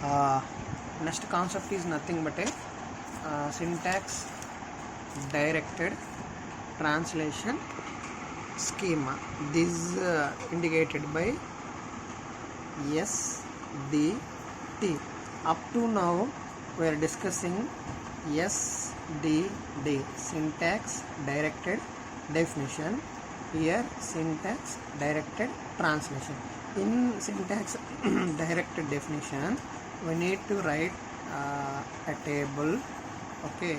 Uh, Next concept is nothing but a syntax directed translation schema. This is indicated by SDT. Up to now we are discussing SDD, syntax directed definition. Here syntax directed translation. In syntax directed definition we need to write a table. Okay,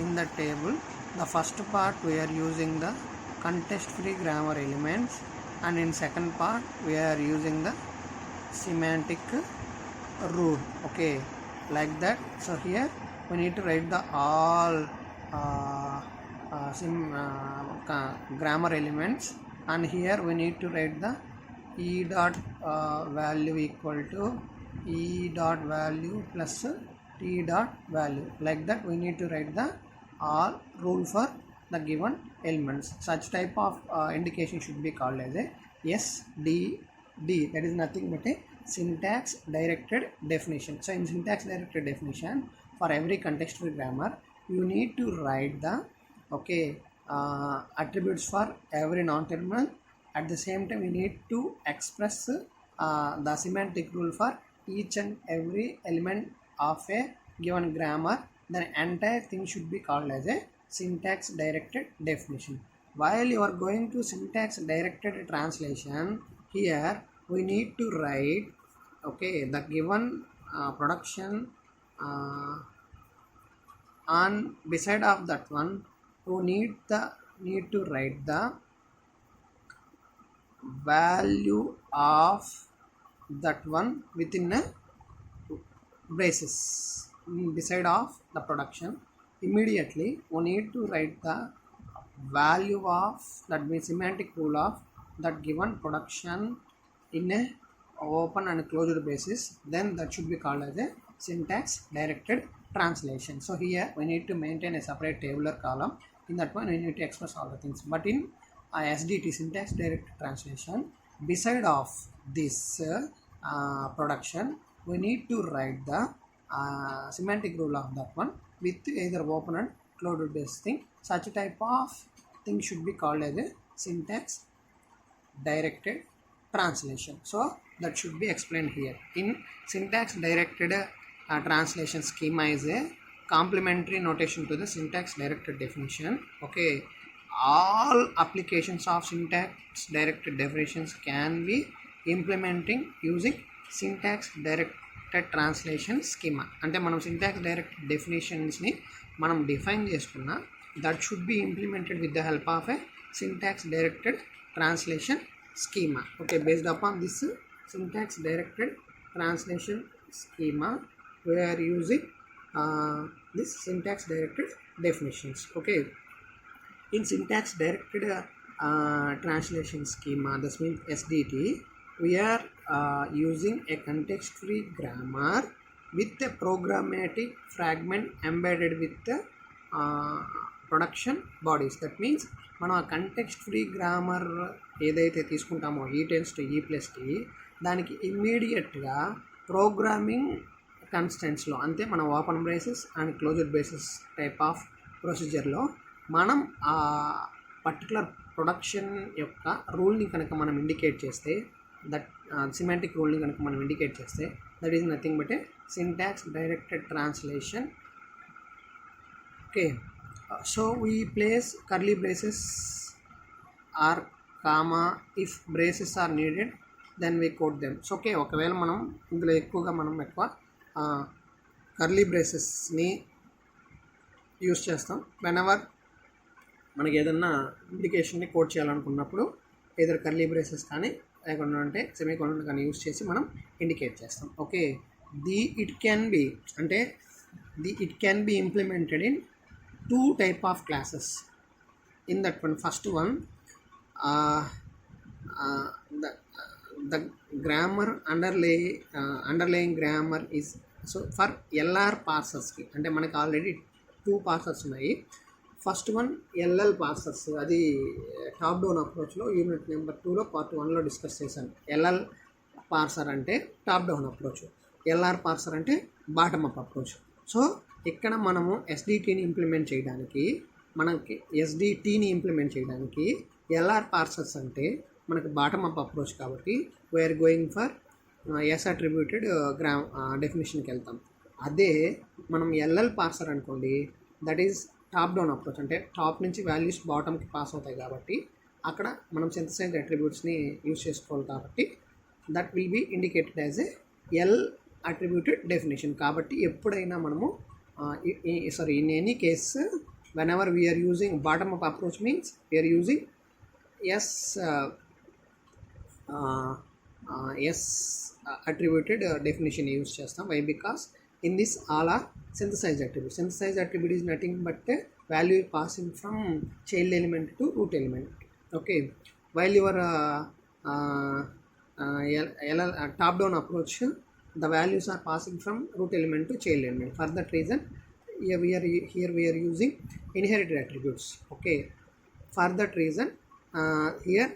in the table the first part we are using the context free grammar elements, and in second part we are using the semantic rule. Okay, like that. So here we need to write the all grammar elements, and here we need to write the e dot value equal to e dot value plus t dot value. Like that we need to write the all rule for the given elements. Such type of indication should be called as a SDD. That is nothing but a syntax directed definition. So in syntax directed definition, for every context free grammar you need to write the attributes for every non-terminal. At the same time you need to express the semantic rule for each and every element of a given grammar. The entire thing should be called as a syntax directed definition. While you are going to syntax directed translation, here we need to write the given production, and beside of that one we need to write the value of that one within a braces. Beside of the production, immediately we need to write the value of, that means semantic rule of that given production in a open and closed basis. Then that should be called as a syntax directed translation. So here we need to maintain a separate tabular column. In that one we need to express all the things. But in SDT, syntax directed translation, beside of this production we need to write the semantic rule of that one with either open and closed base thing. Such type of thing should be called as a syntax directed translation. So that should be explained here. In syntax directed translation schema is a complementary notation to the syntax directed definition. Okay, all applications of syntax directed definitions can be implementing using syntax directed translation schema. అంటే మనం syntax direct డెఫినేషన్స్ని మనం define చేసుకున్నా, that should be implemented with the help of a syntax directed translation schema. Okay, based upon this syntax directed translation schema we are using this syntax directed definitions. Okay, in syntax directed translation schema, this means SDT, we are using a context free grammar with a programmatic fragment embedded with the production bodies. That means మనం ఆ context free grammar ఏదైతే తీసుకుంటామో E tends to E plus T, దానికి ఇమ్మీడియట్గా programming కన్స్టెంట్స్లో, అంటే మనం open braces and closed braces type of ప్రొసీజర్లో మనం ఆ పర్టికులర్ ప్రొడక్షన్ యొక్క రూల్ని కనుక మనం ఇండికేట్ చేస్తే, దట్ సిమాంటిక్ రూల్ని కనుక మనం ఇండికేట్ చేస్తే, that is nothing but a syntax directed translation. Okay, so we place curly braces or comma if braces are needed, then we quote them. So okay, ఒకవేళ మనం ఇందులో ఎక్కువగా మనం ఎక్కువ కర్లీ బ్రేసెస్ని యూస్ చేస్తాం వెనెవర్ మనకి ఏదన్నా ఇండికేషన్ని కోట్ చేయాలనుకున్నప్పుడు. ఏదో కర్లీ బ్రేసెస్ కానీ లేకుండా అంటే సెమీకోలన్ కానీ యూస్ చేసి మనం ఇండికేట్ చేస్తాం. Okay, it can be implemented in two type of classes. In that one, first one the grammar underlying grammar is, so for LR పార్సర్స్కి, అంటే మనకి ఆల్రెడీ 2 పార్సర్స్ ఉన్నాయి. ఫస్ట్ వన్ ఎల్ఎల్ పార్సర్స్, అది టాప్ డౌన్ అప్రోచ్లో యూనిట్ నెంబర్ 2లో part 1లో discuss చేశాను. LL parser అంటే top down approach. LR parser అంటే bottom up approach. So ఇక్కడ మనము ఎస్డిటీని ఇంప్లిమెంట్ చేయడానికి, మనకి ఎస్డిటీని ఇంప్లిమెంట్ చేయడానికి ఎల్ఆర్ పార్సర్స్ అంటే మనకి బాటమ్ అప్ అప్రోచ్ కాబట్టి we are going for S attributed డెఫినేషన్కి వెళ్తాం. అదే మనం ఎల్ఎల్ పార్సర్ అనుకోండి, that is top down approach. అంటే టాప్ నుంచి వాల్యూస్ బాటమ్కి పాస్ అవుతాయి కాబట్టి అక్కడ మనం సింథసైజ్డ్ అట్రిబ్యూట్స్ని యూజ్ చేసుకోవాలి కాబట్టి that will be indicated as a L attributed డెఫినేషన్. కాబట్టి ఎప్పుడైనా మనము in any case whenever we are using bottom up approach means we are using S attributed definition use చేస్తాం. Why? Because in this all are synthesized attribute. Synthesized attribute is nothing but a value passing from child element to root element. Okay, while your top down approach, the values are passing from root element to child element. For that reason here we are using inherited attributes. Okay, for that reason here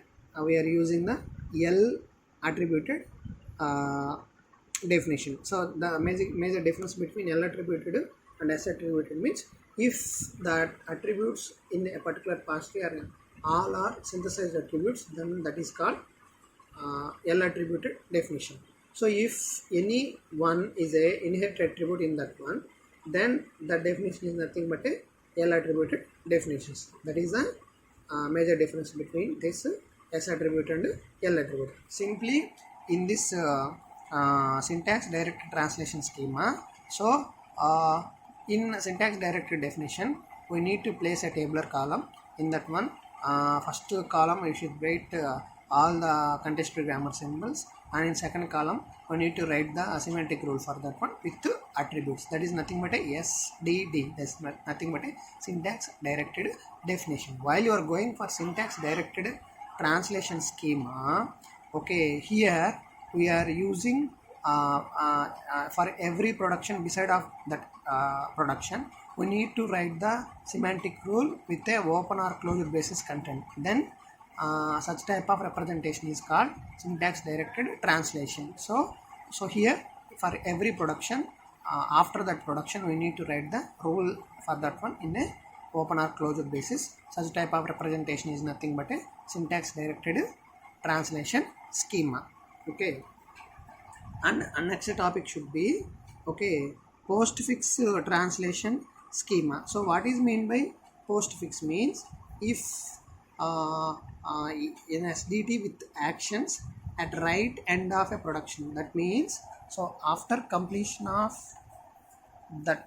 we are using the L attributed definition. So the major difference between L attributed and S attributed means if that attributes in a particular party are all are synthesized attributes, then that is called L attributed definition. So if any one is a inherited attribute in that one, then the definition is nothing but a L attributed definitions. That is the major difference between this S attribute and L attribute. Simply in this syntax directed translation schema, so in syntax directed definition we need to place a tabular column. In that one first column we should write all the contextual grammar symbols, and in second column we need to write the semantic rule for that one with attributes. That is nothing but a SDD. That's nothing but a syntax directed definition. While you are going for syntax directed translation schema, okay, here we are using for every production beside of that production we need to write the semantic rule with a open or closed braces content. Then such type of representation is called syntax directed translation. So here for every production after that production we need to write the rule for that one in a open or closed basis. Such type of representation is nothing but a syntax directed translation schema. Okay, and next topic should be okay postfix translation schema. So what is mean by postfix means if in SDT with actions at right end of a production. That means so after completion of that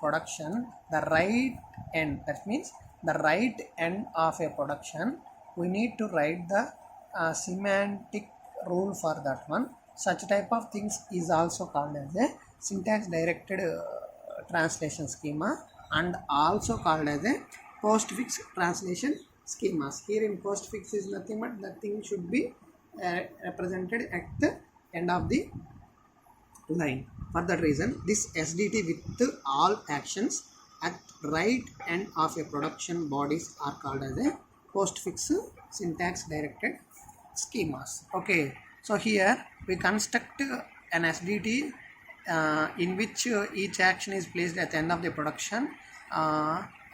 production, the right end, that means the right end of a production we need to write the semantic rule for that one. Such type of things is also called as a syntax directed translation schema and also called as a postfix translation schemas. Here in postfix is nothing but the thing should be represented at the end of the line. For that reason this SDT with all actions at right end of a production bodies are called as a postfix syntax directed schemas. Okay, so here we construct an SDT in which each action is placed at the end of the production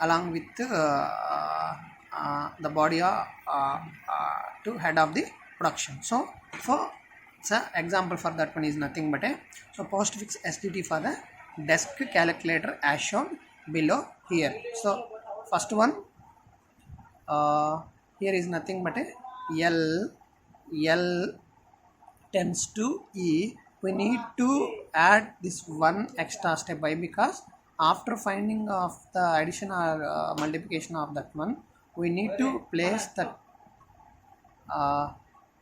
along with the body to head of the production. So for example for that one is nothing but a so postfix SDT for the desk calculator as shown below here. So first one here is nothing but a L tends to E. We need to add this one extra step. Why? Because after finding of the addition or multiplication of that one we need to place the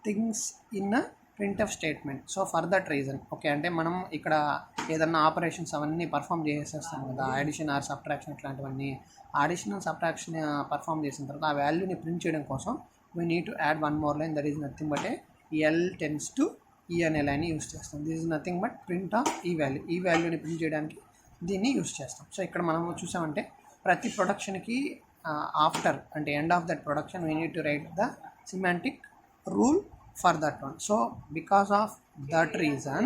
things in a printf statement. So for that reason okay అంటే మనం ఇక్కడ ఏదన్నా operations అవన్నీ perform చేసేస్తాం కదా, addition are subtraction ఇట్లాంటివన్నీ addition and subtraction perform చేసిన తర్వాత ఆ వాల్యూని ప్రింట్ చేయడం కోసం we need to add one more line. That is nothing but L tense to ఈ అనే లైన్ యూస్ చేస్తాం. This is nothing but print of ఈ వాల్యూని ప్రింట్ చేయడానికి దీన్ని యూస్ చేస్తాం. సో ఇక్కడ మనం చూసామంటే ప్రతి ప్రొడక్షన్కి ఆఫ్టర్ అంటే end of that production we need to right the semantic rule for that one. So because of that reason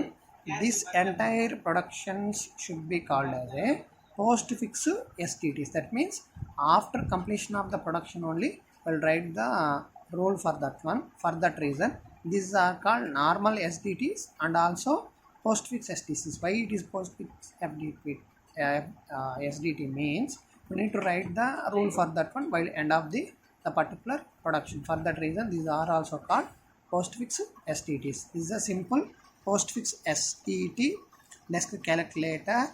this entire productions should be called as a postfix STTs. That means after completion of the production only we'll write the rule for that one. For that reason, these are called normal SDTs and also postfix STCs. Why it is postfix FDT? SDT means we need to write the rule for that one while end of the particular production. For that reason, these are also called postfix STTs. This is a simple postfix STT. Next calculator.